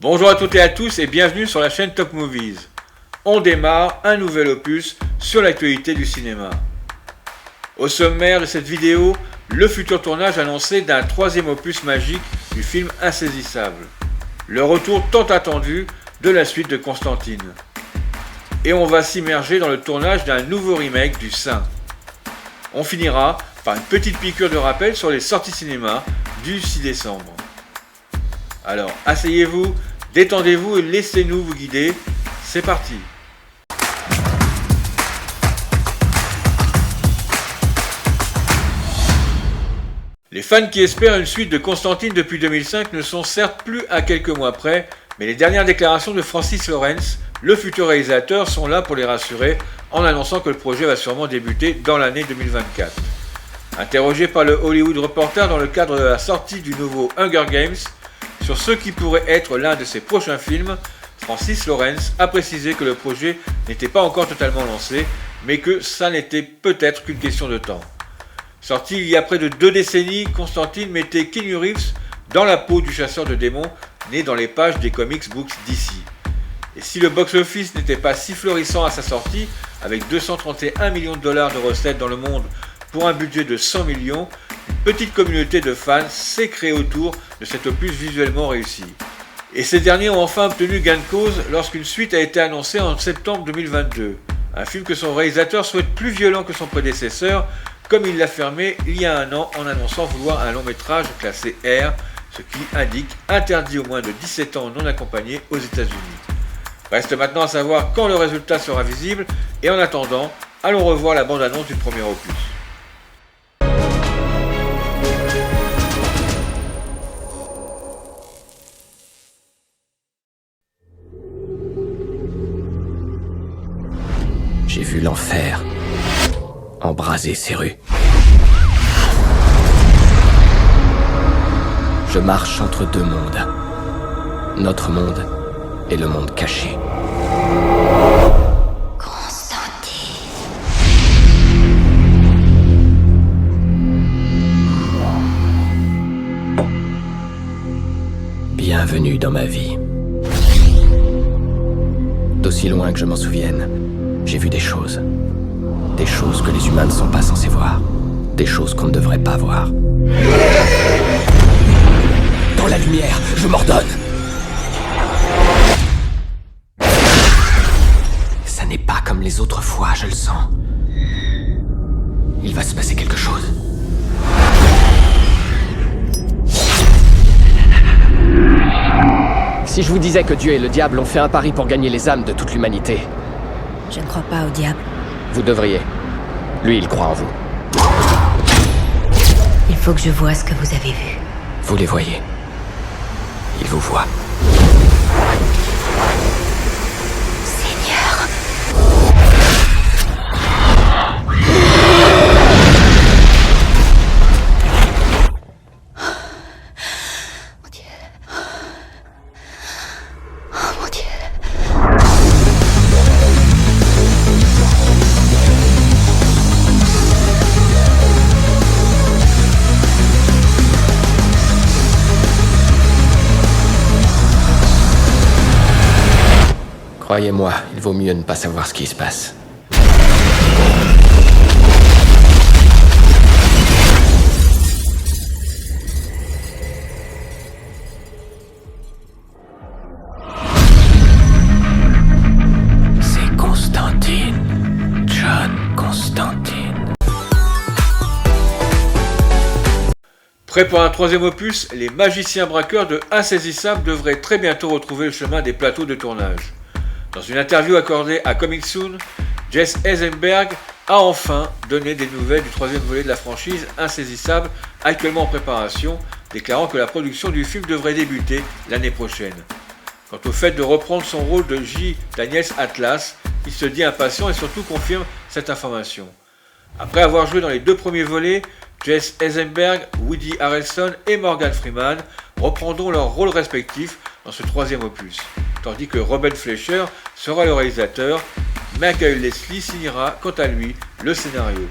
Bonjour à toutes et à tous et bienvenue sur la chaîne Top Movies. On démarre un nouvel opus sur l'actualité du cinéma. Au sommaire de cette vidéo, le futur tournage annoncé d'un troisième opus magique du film Insaisissable. Le retour tant attendu de la suite de Constantine. Et on va s'immerger dans le tournage d'un nouveau remake du Saint. On finira par une petite piqûre de rappel sur les sorties cinéma du 6 décembre. Alors asseyez-vous, détendez-vous et laissez-nous vous guider. C'est parti. Les fans qui espèrent une suite de Constantine depuis 2005 ne sont certes plus à quelques mois près, mais les dernières déclarations de Francis Lawrence, le futur réalisateur, sont là pour les rassurer en annonçant que le projet va sûrement débuter dans l'année 2024. Interrogé par le Hollywood Reporter dans le cadre de la sortie du nouveau Hunger Games, sur ce qui pourrait être l'un de ses prochains films, Francis Lawrence a précisé que le projet n'était pas encore totalement lancé, mais que ça n'était peut-être qu'une question de temps. Sorti il y a près de 2 décennies, Constantine mettait Keanu Reeves dans la peau du chasseur de démons né dans les pages des comics books DC. Et si le box-office n'était pas si florissant à sa sortie, avec 231 millions de dollars de recettes dans le monde pour un budget de 100 millions, une petite communauté de fans s'est créée autour de cet opus visuellement réussi. Et ces derniers ont enfin obtenu gain de cause lorsqu'une suite a été annoncée en septembre 2022. Un film que son réalisateur souhaite plus violent que son prédécesseur, comme il l'a affirmé il y a un an en annonçant vouloir un long métrage classé R, ce qui indique interdit aux moins de 17 ans non accompagnés aux États-Unis. Reste maintenant à savoir quand le résultat sera visible, et en attendant, allons revoir la bande-annonce du premier opus. J'ai vu l'enfer embraser ces rues. Je marche entre deux mondes. Notre monde et le monde caché. Constantine. Bienvenue dans ma vie. D'aussi loin que je m'en souvienne, j'ai vu des choses. Des choses que les humains ne sont pas censés voir. Des choses qu'on ne devrait pas voir. Dans la lumière, je m'ordonne. Ça n'est pas comme les autres fois, je le sens. Il va se passer quelque chose. Si je vous disais que Dieu et le diable ont fait un pari pour gagner les âmes de toute l'humanité, Je ne crois pas au diable. vous devriez. Lui, il croit en vous. Il faut que je voie ce que vous avez vu. Vous les voyez. Ils vous voient. Seigneur. Mon Dieu. Oh mon Dieu. Croyez-moi, il vaut mieux ne pas savoir ce qui se passe. C'est Constantine. John Constantine. Prêt pour un troisième opus, les magiciens braqueurs de Insaisissable devraient très bientôt retrouver le chemin des plateaux de tournage. Dans une interview accordée à Coming Soon, Jesse Eisenberg a enfin donné des nouvelles du troisième volet de la franchise Insaisissable, actuellement en préparation, déclarant que la production du film devrait débuter l'année prochaine. Quant au fait de reprendre son rôle de J. Daniels Atlas, il se dit impatient et surtout confirme cette information. Après avoir joué dans les 2 premiers volets, Jesse Eisenberg, Woody Harrelson et Morgan Freeman reprendront leurs rôles respectifs dans ce troisième opus, tandis que Robert Fleischer sera le réalisateur. Michael Leslie signera quant à lui le scénario.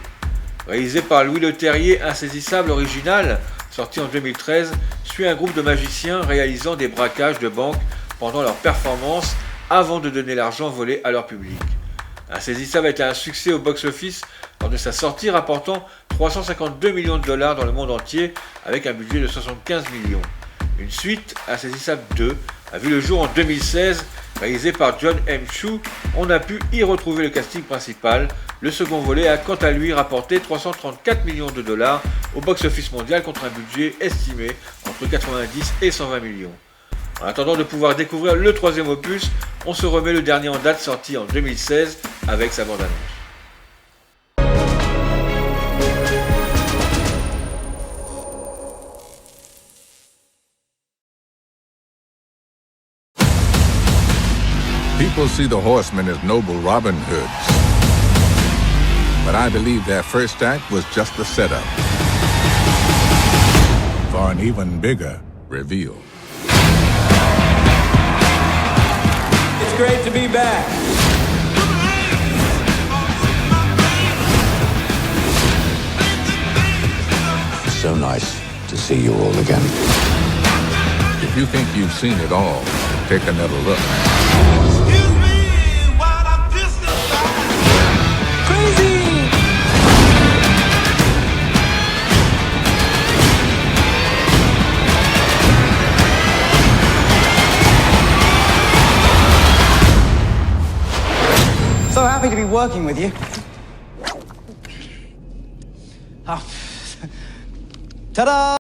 Réalisé par Louis Leterrier, Insaisissable original, sorti en 2013, suit un groupe de magiciens réalisant des braquages de banques pendant leur performance avant de donner l'argent volé à leur public. Insaisissable a été un succès au box-office lors de sa sortie, rapportant 352 millions de dollars dans le monde entier avec un budget de 75 millions. Une suite, Insaisissable 2, a vu le jour en 2016, réalisé par John M. Chu. On a pu y retrouver le casting principal. Le second volet a quant à lui rapporté 334 millions de dollars au box-office mondial contre un budget estimé entre 90 et 120 millions. En attendant de pouvoir découvrir le troisième opus, on se remet le dernier en date sorti en 2016 avec sa bande-annonce. People see the Horsemen as noble Robin Hoods. But I believe their first act was just the setup for an even bigger reveal. It's great to be back. So nice to see you all again. If you think you've seen it all, take another look. So happy to be working with you. Oh. Ta-da!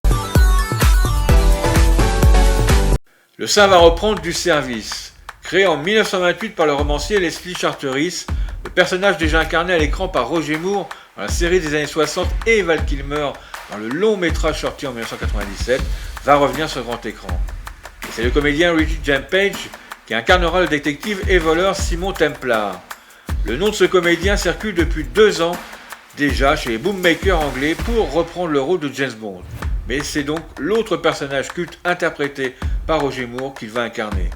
Le Saint va reprendre du service. Créé en 1928 par le romancier Leslie Charteris, le personnage déjà incarné à l'écran par Roger Moore dans la série des années 60 et Val Kilmer dans le long métrage sorti en 1997 va revenir sur grand écran. Et c'est le comédien Richard James Page qui incarnera le détective et voleur Simon Templar. Le nom de ce comédien circule depuis 2 ans déjà chez les boommakers anglais pour reprendre le rôle de James Bond. Mais c'est donc l'autre personnage culte interprété par Roger Moore qu'il va incarner.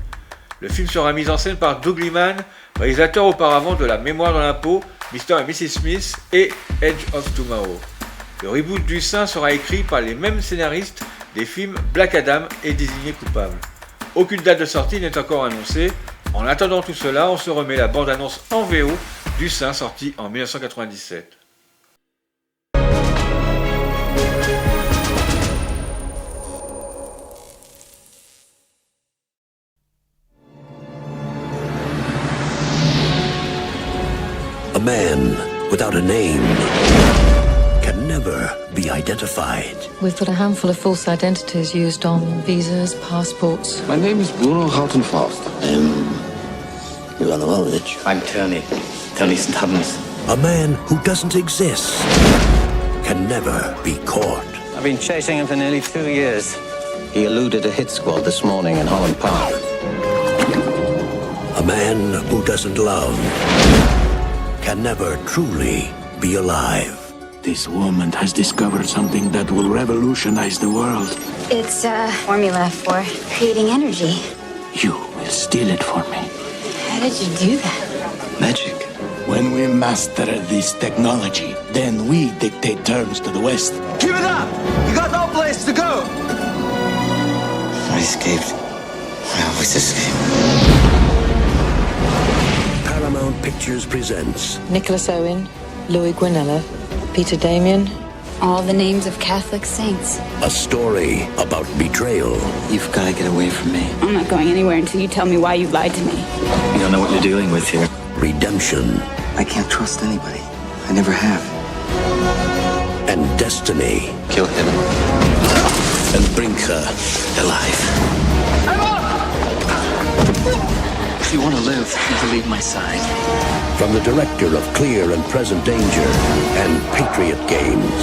Le film sera mis en scène par Doug Liman, réalisateur auparavant de La Mémoire dans la peau, Mr. et Mrs. Smith et Edge of Tomorrow. Le reboot du Saint sera écrit par les mêmes scénaristes des films Black Adam et Désigné coupable. Aucune date de sortie n'est encore annoncée. En attendant tout cela, on se remet la bande-annonce en VO du Saint sorti en 1997. A man without a name can never be identified. We've got a handful of false identities used on visas, passports. My name is Bruno Rautenfaust. Ivan Ivanovich. I'm Tony St. Hubbins. A man who doesn't exist can never be caught. I've been chasing him for nearly 2 years. He eluded a hit squad this morning in Holland Park. A man who doesn't love can never truly be alive. This woman has discovered something that will revolutionize the world. It's a formula for creating energy. You will steal it for me. How did you do that? Magic. When we master this technology, then we dictate terms to the West. Keep it up! You got no place to go! I escaped. I always escape. Paramount Pictures presents Nicholas Owen, Louis Guanella, Peter Damien. All the names of Catholic saints. a story about betrayal. You've got to get away from me. I'm not going anywhere until you tell me why you lied to me. You don't know what you're dealing with here. Redemption. I can't trust anybody. I never have. And destiny. Kill him. And bring her alive. If you want to live, never leave my side. From the director of Clear and Present Danger and Patriot Games.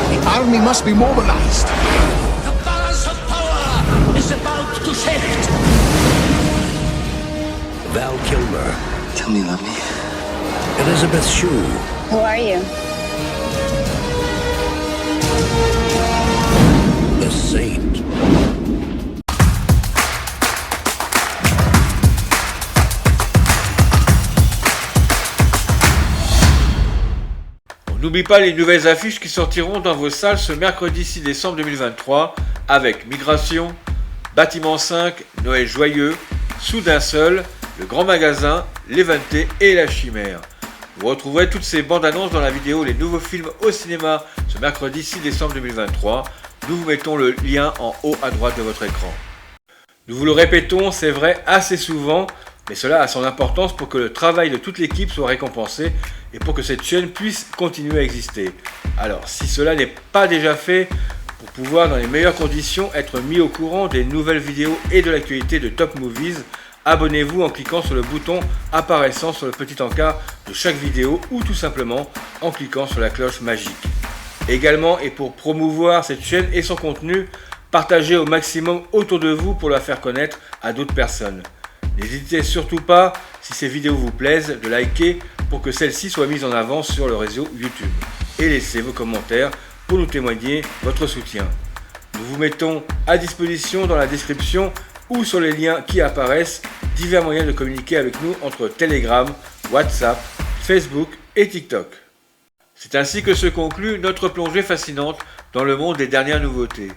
The army must be mobilized. The balance of power is about to shift. Val Kilmer. Tell me you love me. Elizabeth Shue. Who are you? The Saint. On n'oublie pas les nouvelles affiches qui sortiront dans vos salles ce mercredi 6 décembre 2023 avec Migration, Bâtiment 5, Noël Joyeux, sous d'un seul, le Grand Magasin, l'Eventé et la Chimère. Vous retrouverez toutes ces bandes annonces dans la vidéo Les nouveaux films au cinéma ce mercredi 6 décembre 2023. Nous vous mettons le lien en haut à droite de votre écran. Nous vous le répétons, c'est vrai assez souvent, mais cela a son importance pour que le travail de toute l'équipe soit récompensé et pour que cette chaîne puisse continuer à exister. Alors, si cela n'est pas déjà fait, pour pouvoir dans les meilleures conditions être mis au courant des nouvelles vidéos et de l'actualité de Top Movies, abonnez-vous en cliquant sur le bouton apparaissant sur le petit encart de chaque vidéo ou tout simplement en cliquant sur la cloche magique. Également, et pour promouvoir cette chaîne et son contenu, partagez au maximum autour de vous pour la faire connaître à d'autres personnes. N'hésitez surtout pas, si ces vidéos vous plaisent, de liker pour que celles-ci soient mises en avant sur le réseau YouTube. Et laissez vos commentaires pour nous témoigner votre soutien. Nous vous mettons à disposition dans la description ou sur les liens qui apparaissent divers moyens de communiquer avec nous entre Telegram, WhatsApp, Facebook et TikTok. C'est ainsi que se conclut notre plongée fascinante dans le monde des dernières nouveautés.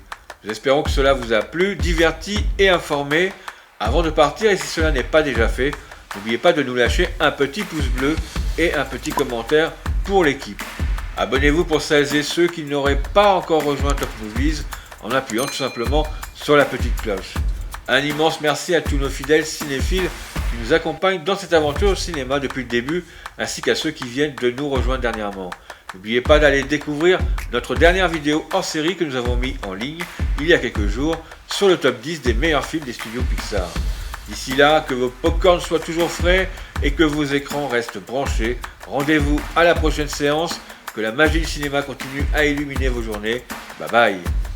Nous espérons que cela vous a plu, diverti et informé. Avant de partir, et si cela n'est pas déjà fait, n'oubliez pas de nous lâcher un petit pouce bleu et un petit commentaire pour l'équipe. Abonnez-vous pour celles et ceux qui n'auraient pas encore rejoint Top Movies en appuyant tout simplement sur la petite cloche. Un immense merci à tous nos fidèles cinéphiles qui nous accompagnent dans cette aventure au cinéma depuis le début, ainsi qu'à ceux qui viennent de nous rejoindre dernièrement. N'oubliez pas d'aller découvrir notre dernière vidéo hors série que nous avons mis en ligne il y a quelques jours sur le top 10 des meilleurs films des studios Pixar. D'ici là, que vos popcorns soient toujours frais et que vos écrans restent branchés. Rendez-vous à la prochaine séance, que la magie du cinéma continue à illuminer vos journées. Bye bye.